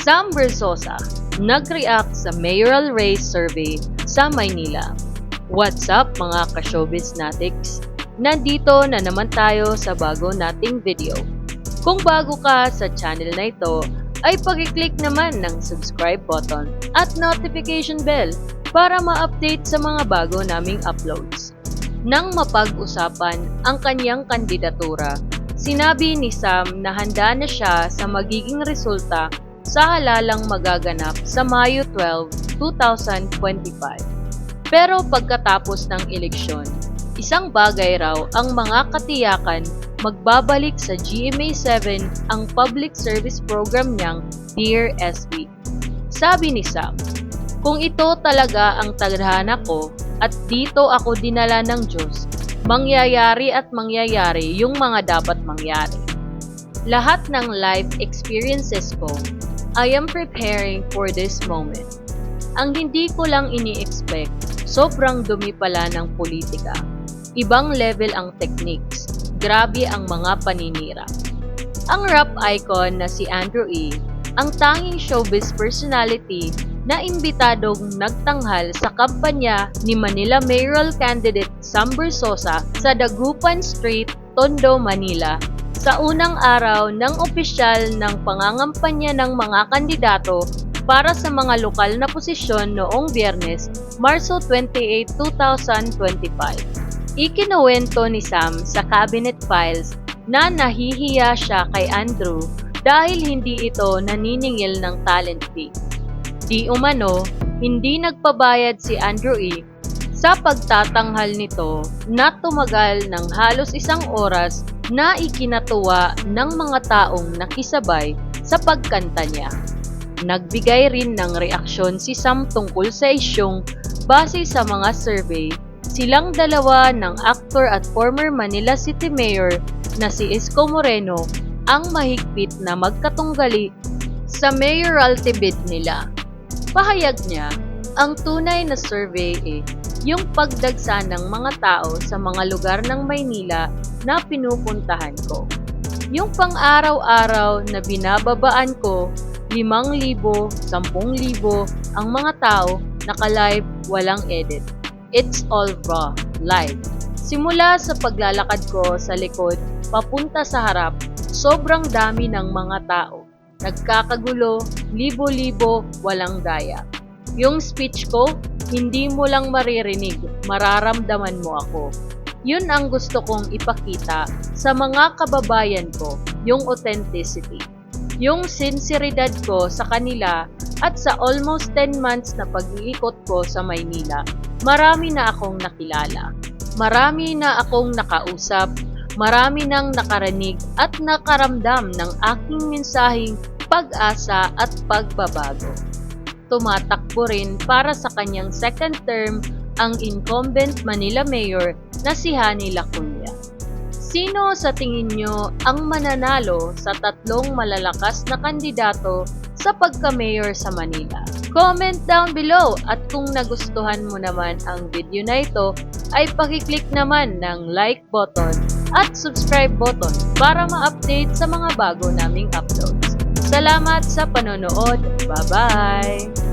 Sam Versosa, nag-react sa mayoral race survey sa Maynila. What's up mga ka-showbiznatics? Nandito na naman tayo sa bago nating video. Kung bago ka sa channel na ito, ay pag-click naman ng subscribe button at notification bell para ma-update sa mga bago naming uploads. Nang mapag-usapan ang kanyang kandidatura, sinabi ni Sam na handa na siya sa magiging resulta sa halalang magaganap sa Mayo 12, 2025. Pero pagkatapos ng eleksyon, isang bagay raw ang mga katiyakan magbabalik sa GMA7 ang public service program niyang Dear SB. Sabi ni Sam, kung ito talaga ang tadhana ko at dito ako dinala ng Diyos, mangyayari at mangyayari yung mga dapat mangyari. Lahat ng life experiences ko, I am preparing for this moment. Ang hindi ko lang ini-expect, sobrang dumi pala ng politika. Ibang level ang techniques, grabe ang mga paninira. Ang rap icon na si Andrew E., ang tanging showbiz personality na imbitadong nagtanghal sa kampanya ni Manila mayoral candidate Sam Versosa sa Dagupan Street, Tondo, Manila sa unang araw ng opisyal ng pangangampanya ng mga kandidato para sa mga lokal na posisyon noong Biyernes, Marso 28, 2025. Ikinuwento ni Sam sa cabinet files na nahihiya siya kay Andrew dahil hindi ito naniningil ng talent fee. Di umano, hindi nagpabayad si Andrew E. sa pagtatanghal nito na tumagal ng halos isang oras na ikinatuwa ng mga taong nakisabay sa pagkanta niya. Nagbigay rin ng reaksyon si Sam tungkol sa isyong base sa mga survey, silang dalawa ng actor at former Manila City Mayor na si Isko Moreno ang mahigpit na magkatunggali sa mayoralty bid nila. Pahayag niya, ang tunay na survey yung pagdagsa ng mga tao sa mga lugar ng Maynila na pinupuntahan ko. Yung pang-araw-araw na binababaan ko, 5,000, 10,000 ang mga tao naka-live, walang edit. It's all raw, live. Simula sa paglalakad ko sa likod, papunta sa harap, sobrang dami ng mga tao. Nagkakagulo, libo-libo, walang daya. Yung speech ko, hindi mo lang maririnig, mararamdaman mo ako. Yun ang gusto kong ipakita sa mga kababayan ko, yung authenticity. Yung sinseridad ko sa kanila at sa almost 10 months na pag-iikot ko sa Maynila, marami na akong nakilala. Marami na akong nakausap, marami nang nakarinig at nakaramdam ng aking mensaheng pag-asa at pagbabago. Tumatakbo rin para sa kanyang second term ang incumbent Manila Mayor na si Hani Lacuna. Sino sa tingin nyo ang mananalo sa tatlong malalakas na kandidato sa pagka-mayor sa Manila? Comment down below at kung nagustuhan mo naman ang video na ito ay pakiclick naman ng like button at subscribe button para ma-update sa mga bago naming uploads. Salamat sa panonood. Bye-bye!